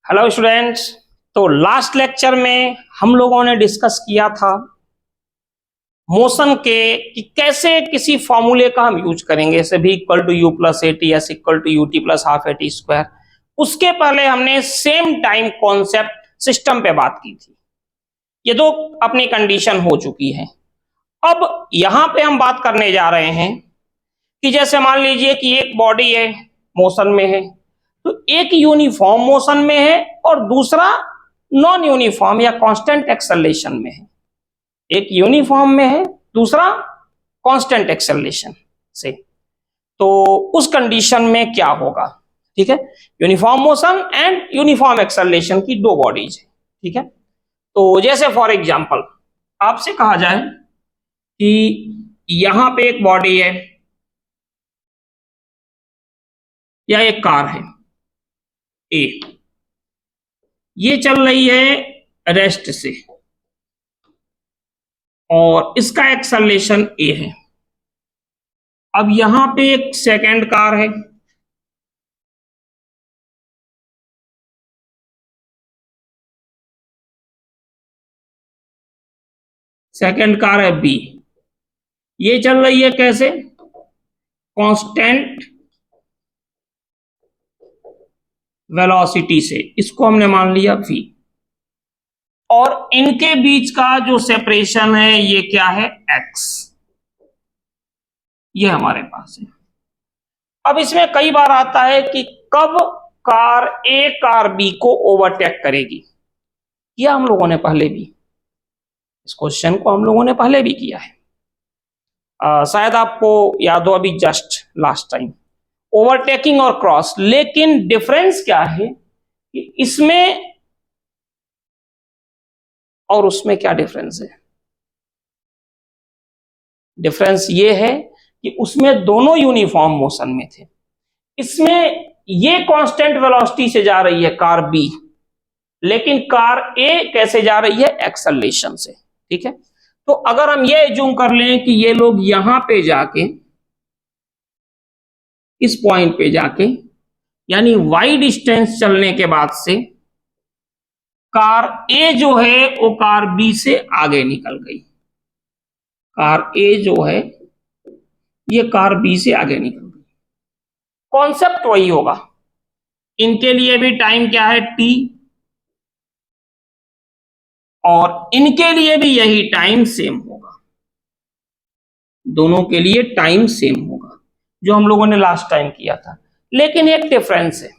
Hello students. तो last lecture में हम लोगों ने डिस्कस किया था मोशन के कि कैसे किसी फॉर्मूले का हम यूज करेंगे, जैसे v equal to u plus a t, s equal to u t plus half A T square. उसके पहले हमने सेम टाइम कॉन्सेप्ट सिस्टम पे बात की थी। ये दो अपनी कंडीशन हो चुकी है। अब यहां पे हम बात करने जा रहे हैं कि जैसे मान लीजिए कि एक बॉडी है, मोशन में है, तो एक यूनिफॉर्म मोशन में है और दूसरा नॉन यूनिफॉर्म या कांस्टेंट एक्सेलरेशन में है। एक यूनिफॉर्म में है, दूसरा कांस्टेंट एक्सेलरेशन से। तो उस कंडीशन में क्या होगा? ठीक है, uniform motion and uniform acceleration की दो बॉडीज है। ठीक है, तो जैसे फॉर एग्जांपल आपसे कहा जाए कि यहां पे एक बॉडी है या एक कार है ए, ये चल रही है रेस्ट से और इसका एक्सेलरेशन ए है। अब यहां पे एक सेकंड कार है, सेकंड कार है बी, ये चल रही है कैसे? कांस्टेंट वेलोसिटी से, इसको हमने मान लिया v। और इनके बीच का जो सेपरेशन है ये क्या है? x। ये हमारे पास है। अब इसमें कई बार आता है कि कब कार ए कार बी को ओवरटेक करेगी। किया हम लोगों ने पहले भी, इस क्वेश्चन को हम लोगों ने पहले भी किया है। शायद आपको याद हो, अभी जस्ट लास्ट टाइम ओवरटेकिंग और क्रॉस। लेकिन डिफरेंस क्या है कि इसमें और उसमें क्या डिफरेंस है? डिफरेंस ये है कि उसमें दोनों यूनिफॉर्म मोशन में थे, इसमें ये कांस्टेंट वेलोसिटी से जा रही है कार बी, लेकिन कार ए कैसे जा रही है? एक्सेलरेशन से। ठीक है, तो अगर हम ये एज्यूम कर लें कि ये लोग यहां पे जाके, इस पॉइंट पे जाके, यानी वाई डिस्टेंस चलने के बाद से कार ए जो है वो कार बी से आगे निकल गई। कार ए जो है ये कार बी से आगे निकल गई। कॉन्सेप्ट वही होगा, इनके लिए भी टाइम क्या है? टी, और इनके लिए भी यही टाइम सेम होगा। दोनों के लिए टाइम सेम होगा जो हम लोगों ने लास्ट टाइम किया था। लेकिन एक डिफरेंस है,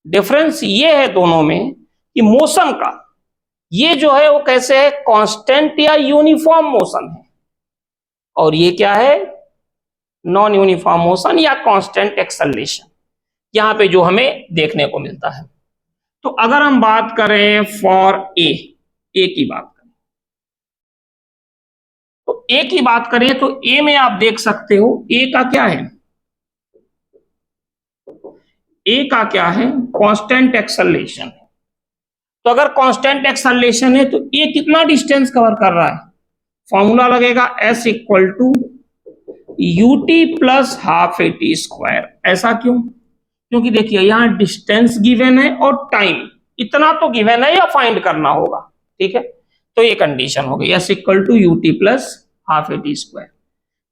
डिफरेंस ये है दोनों में कि मोशन का ये जो है वो कैसे है? कांस्टेंट या यूनिफॉर्म मोशन है, और ये क्या है? नॉन यूनिफॉर्म मोशन या कांस्टेंट एक्सेलरेशन, यहां पे जो हमें देखने को मिलता है। तो अगर हम बात करें फॉर ए, ए की बात करें, तो ए की बात करें तो ए में आप देख सकते हो ए का क्या है? ए का क्या है? कांस्टेंट एक्सेलरेशन है। तो अगर कांस्टेंट एक्सेलरेशन है तो ए कितना डिस्टेंस कवर कर रहा है? फॉर्मूला लगेगा s equal to u t plus half A T square. ऐसा क्यों? क्योंकि देखिए यहां डिस्टेंस गिवन है और टाइम इतना तो गिवन है या फाइंड करना होगा। ठीक है, तो ये कंडीशन हो गई s equal to u t plus half A T square.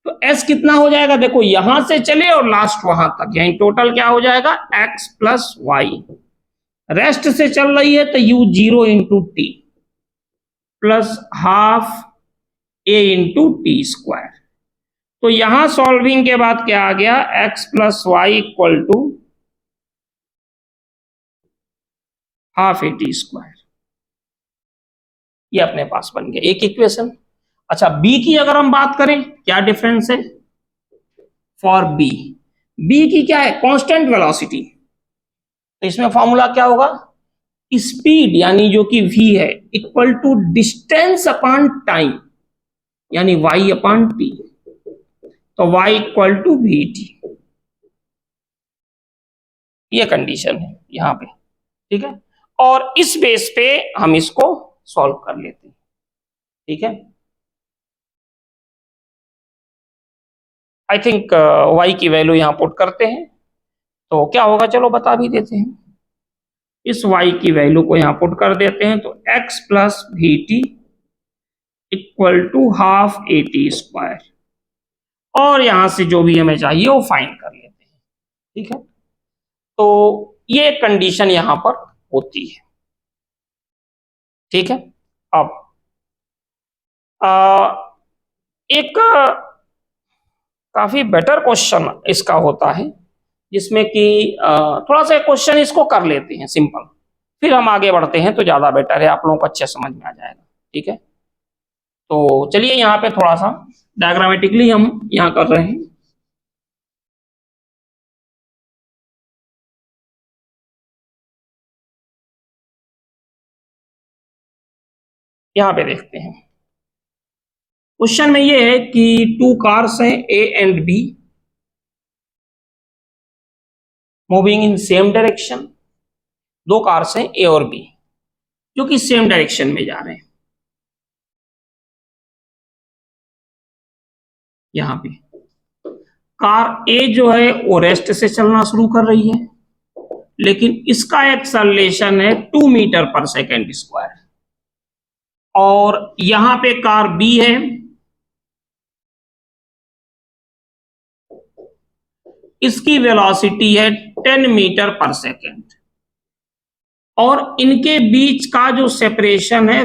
तो एस कितना हो जाएगा? देखो यहां से चले और लास्ट वहां तक, यानी टोटल क्या हो जाएगा? X plus Y. रेस्ट से चल रही है तो u zero into t plus half a into t square. तो यहां सॉल्विंग के बाद क्या आ गया? X plus y equal to half A T square. ये अपने पास बन गया एक इक्वेशन। अच्छा, बी की अगर हम बात करें, क्या डिफरेंस है फॉर बी? बी की क्या है? Constant velocity. तो इसमें फॉर्मूला क्या होगा? स्पीड यानी जो कि v है equal to distance upon time, यानी y अपॉन टी। तो y equal to v t, ये कंडीशन है यहां पे। ठीक है, और इस बेस पे हम इसको सॉल्व कर लेते हैं। ठीक है, आई थिंक y की वैल्यू यहां पुट करते हैं तो क्या होगा, चलो बता भी देते हैं। इस y की वैल्यू को यहां पुट कर देते हैं, तो x plus v t equal to half A T square, और यहां से जो भी हमें चाहिए वो फाइंड कर लेते हैं। ठीक है, तो ये कंडीशन यहां पर होती है। ठीक है, अब एक काफी बेटर क्वेश्चन इसका होता है, जिसमें कि थोड़ा सा क्वेश्चन इसको कर लेते हैं सिंपल, फिर हम आगे बढ़ते हैं, तो ज्यादा बेटर है, आप लोगों को अच्छे समझ में आ जाएगा। ठीक है, तो चलिए यहाँ पे थोड़ा सा डायग्रामेटिकली हम यहाँ कर रहे हैं। यहाँ पे देखते हैं, क्वेश्चन में ये है कि टू कार्स हैं ए and B moving in same direction. दो कार्स हैं ए और बी जो कि सेम डायरेक्शन में जा रहे हैं। यहां पे कार ए जो है वो रेस्ट से चलना शुरू कर रही है, लेकिन इसका एक्सेलरेशन है 2 मीटर पर सेकेंड स्क्वायर, और यहां पे कार बी है, इसकी वेलोसिटी है 10 मीटर पर सेकेंड, और इनके बीच का जो सेपरेशन है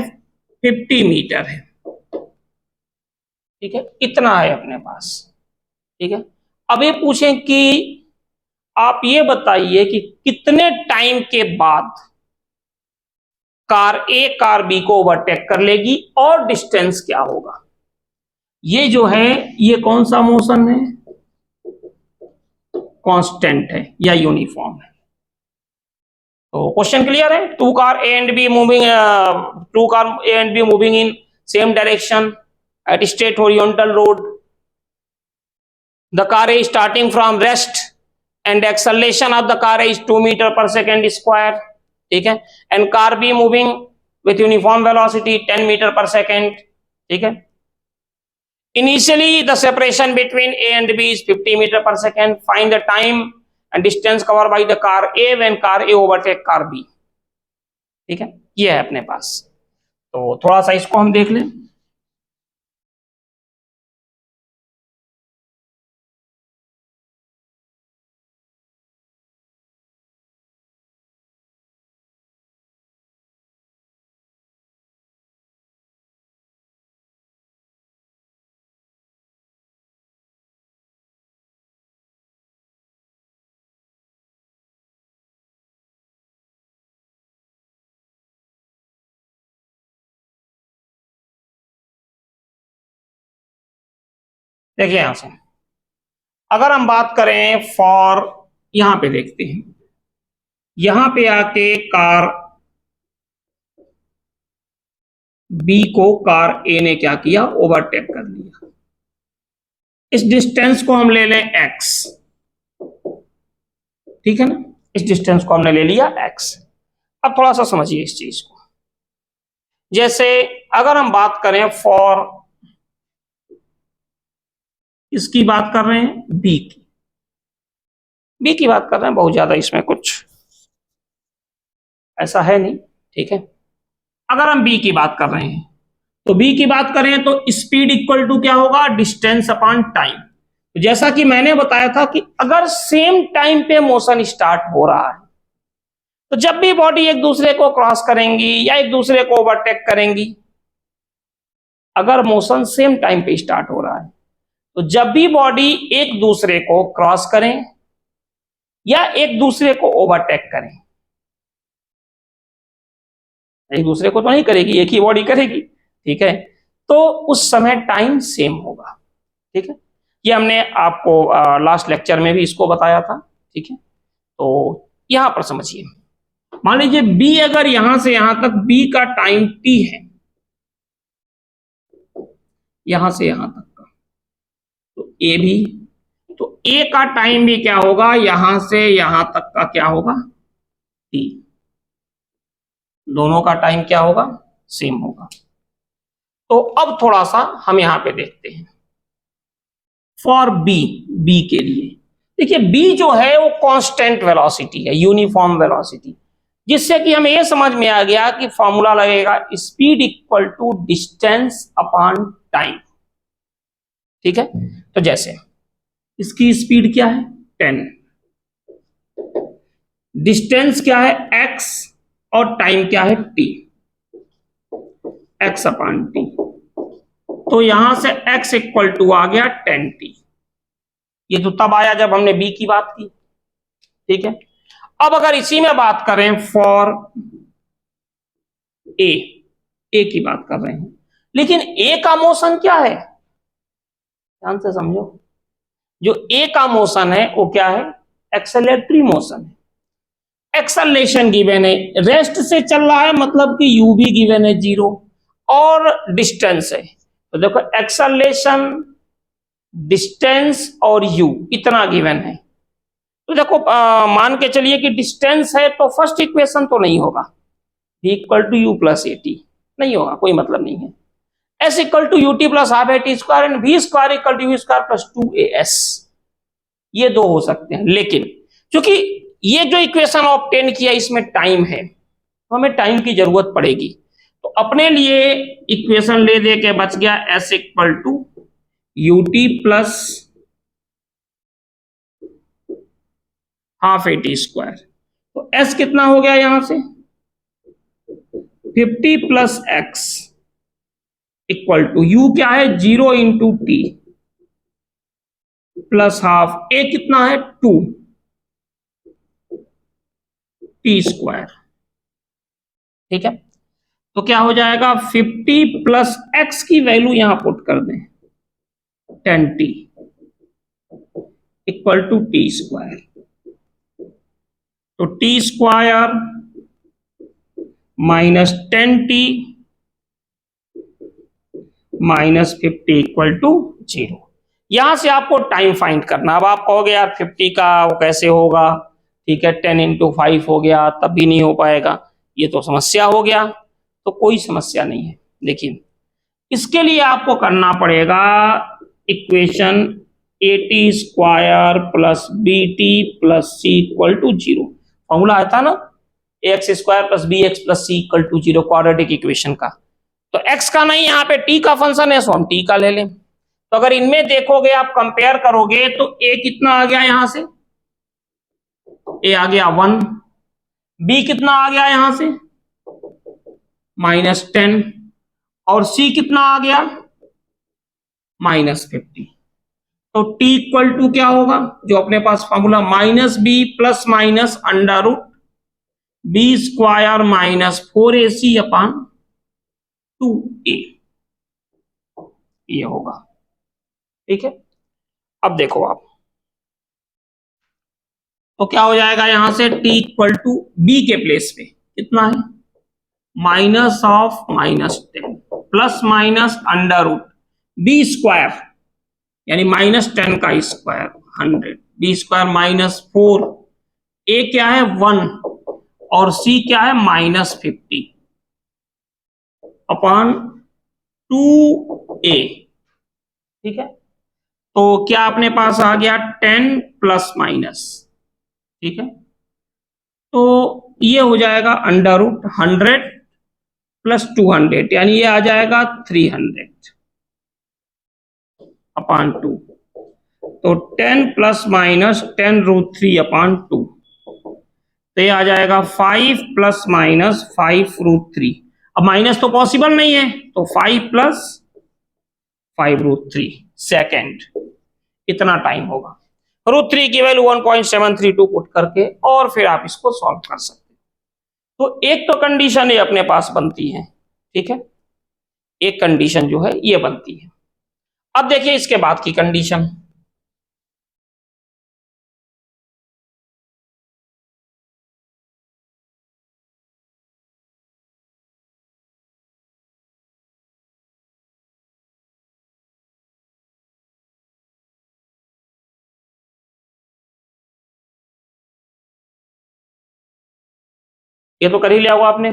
50 मीटर है। ठीक है, इतना है अपने पास। ठीक है, अब ये पूछें कि आप ये बताइए कि कितने टाइम के बाद कार ए कार बी को ओवरटेक कर लेगी और डिस्टेंस क्या होगा। ये जो है ये कौन सा मोशन है, कांस्टेंट है या यूनिफॉर्म है। तो क्वेश्चन क्लियर है, two car A and B moving in same direction at straight horizontal road. The car is starting from rest and the acceleration of the car is 2 meter per second square. ठीक है, and car B moving with uniform velocity 10 meter per second. ठीक है, initially the separation between A and B is 50 meter per second. Find the time and distance covered by the car A when car A overtake car B. ठीक है, ये है अपने पास। तो थोड़ा सा इसको हम देख लें। देखिए यहां से अगर हम बात करें फॉर, यहां पे देखते हैं, यहां पे आके कार बी को कार ए ने क्या किया, ओवरटेक कर लिया। इस डिस्टेंस को हम ले लें एक्स। ठीक है ना, इस डिस्टेंस को हमने ले लिया एक्स। अब थोड़ा सा समझिए इस चीज को, जैसे अगर हम बात करें फॉर, इसकी बात कर रहे हैं बी की बात कर रहे हैं, बहुत ज्यादा इसमें कुछ ऐसा है नहीं। ठीक है, अगर हम बी की बात कर रहे हैं, तो बी की बात करें तो स्पीड इक्वल टू क्या होगा, डिस्टेंस अपॉन टाइम। तो जैसा कि मैंने बताया था कि अगर सेम टाइम पे मोशन स्टार्ट हो रहा है, तो जब भी बॉडी एक दूसरे को क्रॉस करेंगी या एक दूसरे को ओवरटेक करेंगी, अगर मोशन सेम टाइम पे स्टार्ट हो रहा है, तो जब भी बॉडी एक दूसरे को क्रॉस करें या एक दूसरे को ओवरटेक करें, एक दूसरे को तो नहीं करेगी, एक ही बॉडी करेगी। ठीक है, तो उस समय टाइम सेम होगा। ठीक है, ये हमने आपको लास्ट लेक्चर में भी इसको बताया था। ठीक है, तो यहां पर समझिए, मान लीजिए बी अगर यहां से यहां तक बी का टाइम टी है, यहां से यहां तक का, तो ए भी, तो ए का टाइम भी क्या होगा, यहां से यहां तक का क्या होगा, टी। दोनों का टाइम क्या होगा, सेम होगा। तो अब थोड़ा सा हम यहां पे देखते हैं फॉर बी के लिए। देखिए बी जो है वो कांस्टेंट वेलोसिटी है, यूनिफॉर्म वेलोसिटी। जिससे कि हमें यह समझ में आ गया कि फॉर्मूला लगेगा speed equal to distance upon time. ठीक है, तो जैसे इसकी स्पीड क्या है 10, डिस्टेंस क्या है x और टाइम क्या है t, x अपॉन t। तो यहां से x इक्वल टू आ गया 10t। ये तो तब आया जब हमने b की बात की। ठीक है, अब अगर इसी में बात करें फॉर ए की बात कर रहे हैं, लेकिन ए का मोशन क्या है, ध्यान से समझो। जो ए का मोशन है वो क्या है, एक्सेलेटरी मोशन है। एक्सेलरेशन गिवन है, रेस्ट से चल रहा है मतलब कि यू भी गिवन है 0, और डिस्टेंस है। तो देखो एक्सेलरेशन, डिस्टेंस और यू इतना गिवन है। तो देखो मान के चलिए कि डिस्टेंस है तो फर्स्ट इक्वेशन तो नहीं होगा, v equal to u plus a t, नहीं होगा, कोई मतलब नहीं है। s equal to u t plus half A T square and v square equal to u square plus 2as, ये दो हो सकते हैं। लेकिन क्योंकि ये जो इक्वेशन ऑब्टेन किया इसमें टाइम है, तो हमें टाइम की जरूरत पड़ेगी। तो अपने लिए इक्वेशन ले दे के बच गया s equal to u t plus half A T square. तो s कितना हो गया यहां से 50 plus x equal to u क्या है 0 into t plus half, a कितना है 2 टी स्क्वायर। ठीक है, तो क्या हो जाएगा 50 प्लस एक्स की वैल्यू यहां पुट कर दें 10t equal to T square. तो T square minus 10t minus 50 equal to 0। यहां से आपको टाइम फाइंड करना। अब आप कहोगे यार 50 का वो कैसे होगा, ठीक है 10 इंटू 5 हो गया तब भी नहीं हो पाएगा, ये तो समस्या हो गया। तो कोई समस्या नहीं है। देखिए इसके लिए आपको करना पड़ेगा equation A T square plus B T plus C equal to 0। Formula आता ना A X square plus B X plus C equal to 0, quadratic equation का। तो x का नहीं, यहाँ पे t का फंक्शन है, सो हम t का ले लें। तो अगर इनमें देखोगे आप कंपेयर करोगे तो a कितना आ गया यहां से, a आ गया 1, b कितना आ गया यहां से -10, और c कितना आ गया -50। तो t इक्वल टू क्या होगा, जो अपने पास formula -b plus minus under root B square -4ac upon 2a, ये होगा। ठीक है, अब देखो आप, तो क्या हो जाएगा यहां से t इक्वल टू बी के प्लेस पे कितना है minus of -10 plus minus under root B square यानी -10 का स्क्वायर 100, बी स्क्वायर -4, ए क्या है 1 और सी क्या है -50 अपॉन 2a। ठीक है, तो क्या अपने पास आ गया 10 प्लस माइनस। ठीक है, तो ये हो जाएगा अंडर रूट 100 प्लस 200 यानी ये आ जाएगा 300 अपॉन 2। तो 10 प्लस माइनस 10 रूट 3 अपॉन 2, तो ये आ जाएगा 5 प्लस माइनस 5 रूट 3। अब माइनस तो पॉसिबल नहीं है, तो 5 प्लस 5 रूट 3 सेकेंड, इतना टाइम होगा। रूट 3 की वैल्यू 1.732 पुट करके और फिर आप इसको सॉल्व कर सकते हैं। तो एक तो कंडीशन ये अपने पास बनती है। ठीक है, एक कंडीशन जो है ये बनती है। अब देखिए इसके बाद की कंडीशन, ये तो कर ही लिया होगा आपने।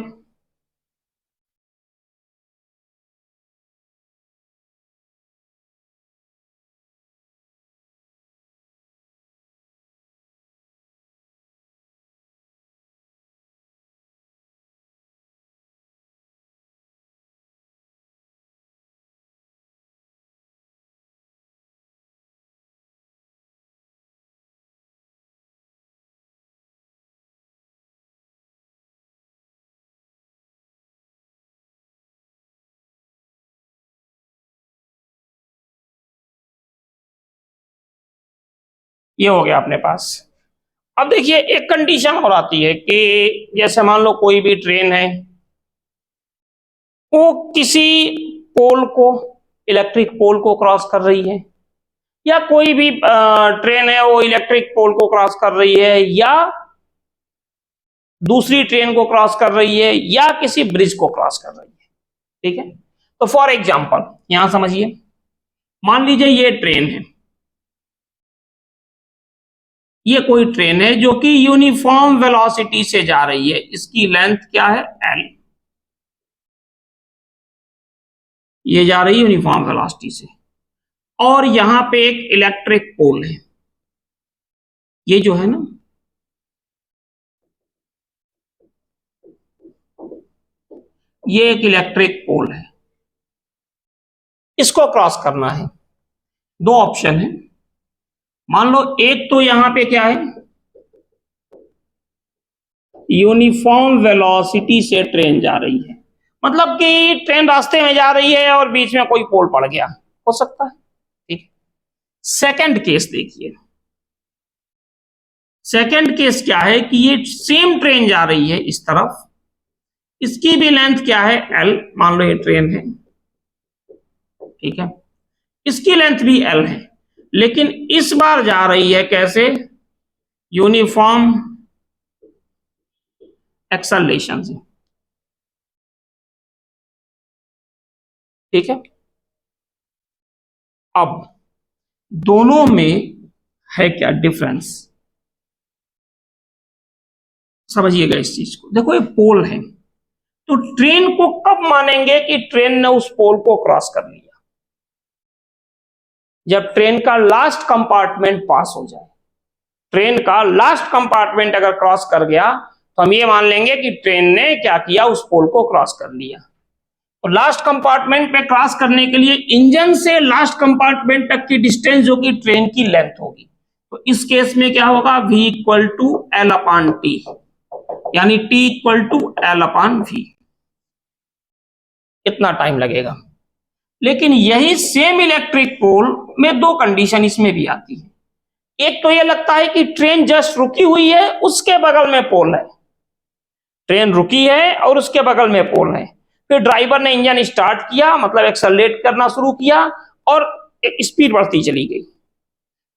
ये हो गया अपने पास। अब देखिए एक कंडीशन और आती है कि जैसे मान लो कोई भी ट्रेन है, वो किसी पोल को, इलेक्ट्रिक पोल को क्रॉस कर रही है, या कोई भी ट्रेन है वो इलेक्ट्रिक पोल को क्रॉस कर रही है, या दूसरी ट्रेन को क्रॉस कर रही है, या किसी ब्रिज को क्रॉस कर रही है। ठीक है, तो फॉर एग्जांपल यहां समझिए, मान लीजिए ये ट्रेन है, ये कोई ट्रेन है जो कि यूनिफॉर्म वेलोसिटी से जा रही है, इसकी लेंथ क्या है, एल। ये जा रही है यूनिफॉर्म वेलोसिटी से, और यहां पे एक इलेक्ट्रिक पोल है, ये जो है ना, ये एक इलेक्ट्रिक पोल है, इसको क्रॉस करना है। दो ऑप्शन है, मान लो एक तो यहां पे क्या है, यूनिफॉर्म वेलोसिटी से ट्रेन जा रही है, मतलब कि ट्रेन रास्ते में जा रही है और बीच में कोई पोल पड़ गया, हो सकता है। ठीक, सेकंड केस देखिए, सेकंड केस क्या है कि ये सेम ट्रेन जा रही है इस तरफ, इसकी भी लेंथ क्या है, एल, मान लो ये ट्रेन है, ठीक है, इसकी लेंथ भी एल है, लेकिन इस बार जा रही है कैसे, यूनिफॉर्म एक्सेलरेशन से। ठीक है, अब दोनों में है क्या डिफरेंस, समझिएगा इस चीज को। देखो ये पोल है, तो ट्रेन को कब मानेंगे कि ट्रेन ने उस पोल को क्रॉस कर लिया, जब ट्रेन का लास्ट कंपार्टमेंट पास हो जाए। ट्रेन का लास्ट कंपार्टमेंट अगर क्रॉस कर गया तो हम ये मान लेंगे कि ट्रेन ने क्या किया, उस पोल को क्रॉस कर लिया। और लास्ट कंपार्टमेंट पे क्रॉस करने के लिए इंजन से लास्ट कंपार्टमेंट तक की डिस्टेंस जो कि ट्रेन की लेंथ होगी, तो इस केस में क्या होगा, v equal to l upon t, यानी t equal to l upon v. इतना टाइम लगेगा। लेकिन यही सेम इलेक्ट्रिक पोल में दो कंडीशन इसमें भी आती है। एक तो यह लगता है कि ट्रेन जस्ट रुकी हुई है, उसके बगल में पोल है, ट्रेन रुकी है और उसके बगल में पोल है, फिर ड्राइवर ने इंजन स्टार्ट किया, मतलब एक्सेलरेट करना शुरू किया और स्पीड बढ़ती चली गई,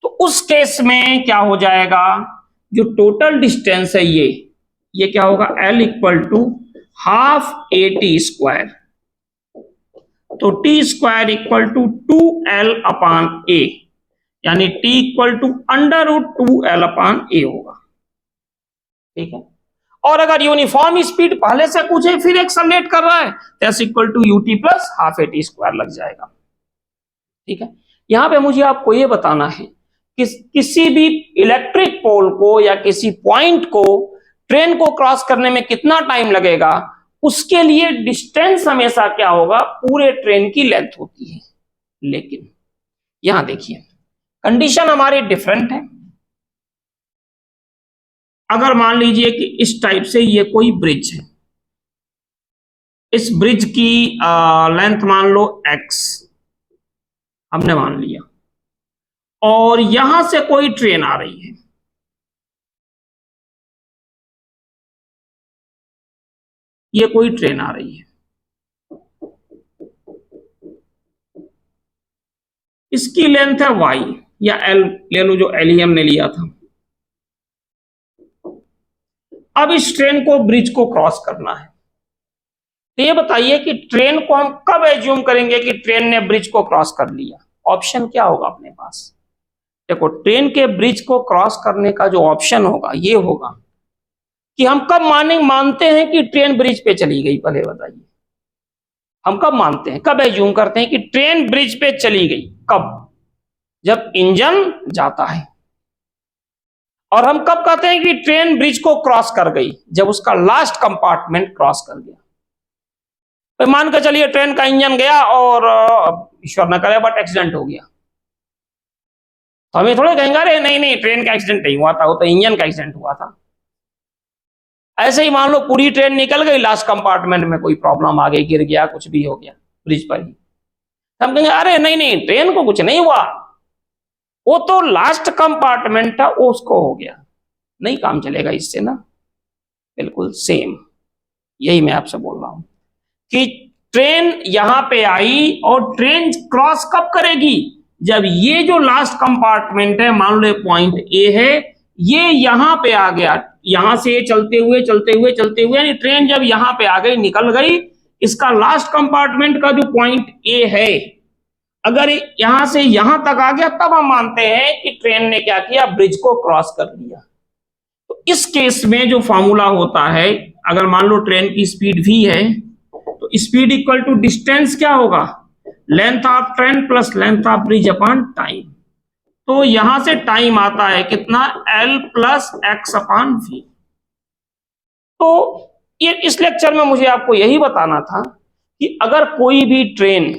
तो उस केस में क्या हो जाएगा, जो टोटल डिस्टेंस है ये क्या होगा, L equal to half A T square, तो T square equal to 2L upon A, यानी T equal to under root 2L upon A होगा। ठीक है, और अगर यूनिफॉर्म स्पीड पहले से कुछ है फिर एक्सेलरेट कर रहा है तो s equal to u t plus half A T square लग जाएगा। ठीक है, यहां पे मुझे आपको यह बताना है कि किसी भी इलेक्ट्रिक पोल को या किसी पॉइंट को ट्रेन को क्रॉस करने में कितना टाइम लगेगा, उसके लिए डिस्टेंस हमेशा क्या होगा, पूरे ट्रेन की लेंथ होती है। लेकिन यहां देखिए कंडीशन हमारी डिफरेंट है। अगर मान लीजिए कि इस टाइप से ये कोई ब्रिज है, इस ब्रिज की लेंथ मान लो x हमने मान लिया, और यहां से कोई ट्रेन आ रही है, ये कोई ट्रेन आ रही है, इसकी लेंथ है y या l, ले लो जो l ही हमने लिया था। अब इस ट्रेन को ब्रिज को क्रॉस करना है, तो ये बताइए कि ट्रेन को हम कब एज्यूम करेंगे कि ट्रेन ने ब्रिज को क्रॉस कर लिया। ऑप्शन क्या होगा अपने पास, देखो ट्रेन के ब्रिज को क्रॉस करने का जो ऑप्शन होगा ये होगा कि हम कब मानते हैं कि ट्रेन ब्रिज पे चली गई। पहले बताइए हम कब मानते हैं, कब एज्यूम करते हैं कि ट्रेन ब्रिज पे चली गई, कब, जब इंजन जाता है। और हम कब कहते हैं कि ट्रेन ब्रिज को क्रॉस कर गई, जब उसका लास्ट कंपार्टमेंट क्रॉस कर गया। तो मान कर चलिए ट्रेन का इंजन गया और ईश्वर न करे बट एक्सीडेंट हो गया, तो हमें थोड़े कहेंगे अरे नहीं नहीं ट्रेन का एक्सीडेंट नहीं हुआ था, वो तो इंजन का एक्सीडेंट हुआ था। ऐसे ही मान लो पूरी ट्रेन निकल गई, लास्ट कंपार्टमेंट में कोई प्रॉब्लम आ गई, गिर गया, कुछ भी हो गया ब्रिज पर ही, हम कहेंगे अरे नहीं नहीं ट्रेन को कुछ नहीं हुआ, वो तो लास्ट कंपार्टमेंट था, उसको हो गया, नहीं काम चलेगा इससे ना। बिल्कुल सेम यही मैं आपसे बोल रहा हूं कि ट्रेन यहां पे आई और ट्रेन क्रॉस कब करेगी, जब ये जो लास्ट कंपार्टमेंट है, मान लो पॉइंट ए है, ये यहां पे आ गया, यहां से चलते हुए चलते हुए चलते हुए, यानी ट्रेन जब यहां पे आ गई, निकल गई, इसका लास्ट कंपार्टमेंट का जो पॉइंट ए है, अगर यहां से यहां तक आ गया, तब हम मानते हैं कि ट्रेन ने क्या किया, ब्रिज को क्रॉस कर लिया। तो इस केस में जो फॉर्मूला होता है, अगर मान लो ट्रेन की स्पीड v है, तो स्पीड इक्वल टू डिस्टेंस क्या होगा, length of train plus length of bridge upon time. तो यहां से टाइम आता है कितना, l plus x upon v। तो ये इस लेक्चर में मुझे आपको यही बताना था कि अगर कोई भी ट्रेन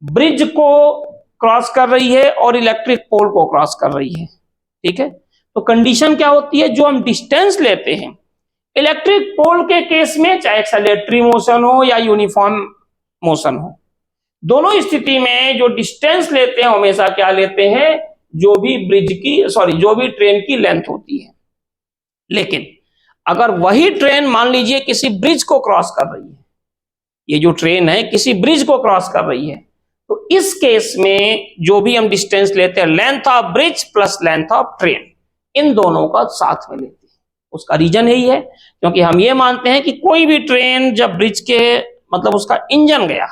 ब्रिज को क्रॉस कर रही है और इलेक्ट्रिक पोल को क्रॉस कर रही है, ठीक है, तो कंडीशन क्या होती है, जो हम डिस्टेंस लेते हैं इलेक्ट्रिक पोल के केस में, चाहे एक्सेलेटरी मोशन हो या यूनिफॉर्म मोशन हो, दोनों स्थिति में जो डिस्टेंस लेते हैं हमेशा क्या लेते हैं, जो भी जो भी ट्रेन की लेंथ होती है। लेकिन अगर वही ट्रेन मान लीजिए किसी ब्रिज को क्रॉस कर रही है, ये जो ट्रेन है किसी ब्रिज को क्रॉस कर रही है, तो इस केस में जो भी हम डिस्टेंस लेते हैं, length of bridge plus length of train, इन दोनों का साथ में लेते हैं। उसका रीजन यही है क्योंकि हम ये मानते हैं कि कोई भी ट्रेन जब ब्रिज के मतलब उसका इंजन गया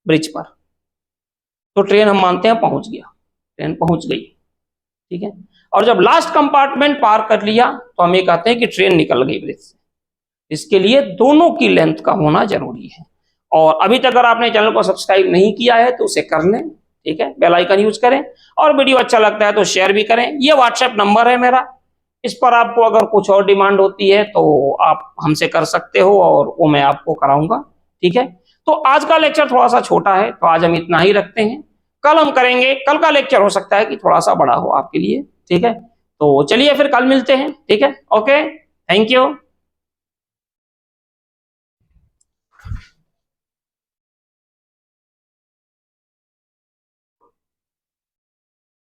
ब्रिज पर, तो ट्रेन हम मानते हैं पहुंच गया, ट्रेन पहुंच गई, ठीक है। और जब लास्ट कंपार्टमेंट पार कर लिया तो हम ये कहते हैं कि ट्रेन निकल गई ब्रिज से। इसके लिए दोनों की लेंथ का होना जरूरी है। और अभी तक अगर आपने चैनल को सब्सक्राइब नहीं किया है तो उसे कर लें, ठीक है, बेल आइकन यूज करें, और वीडियो अच्छा लगता है तो शेयर भी करें। ये व्हाट्सएप नंबर है मेरा, इस पर आपको अगर कुछ और डिमांड होती है तो आप हमसे कर सकते हो और वो मैं आपको कराऊंगा, ठीक है। तो आज का लेक्चर थोड़ा सा छोटा है, तो आज हम इतना ही रखते हैं। कल हम करेंगे, कल का लेक्चर हो सकता है कि थोड़ा सा बड़ा हो आपके लिए, ठीक है। तो चलिए फिर कल मिलते हैं, ठीक है, ओके, थैंक यू।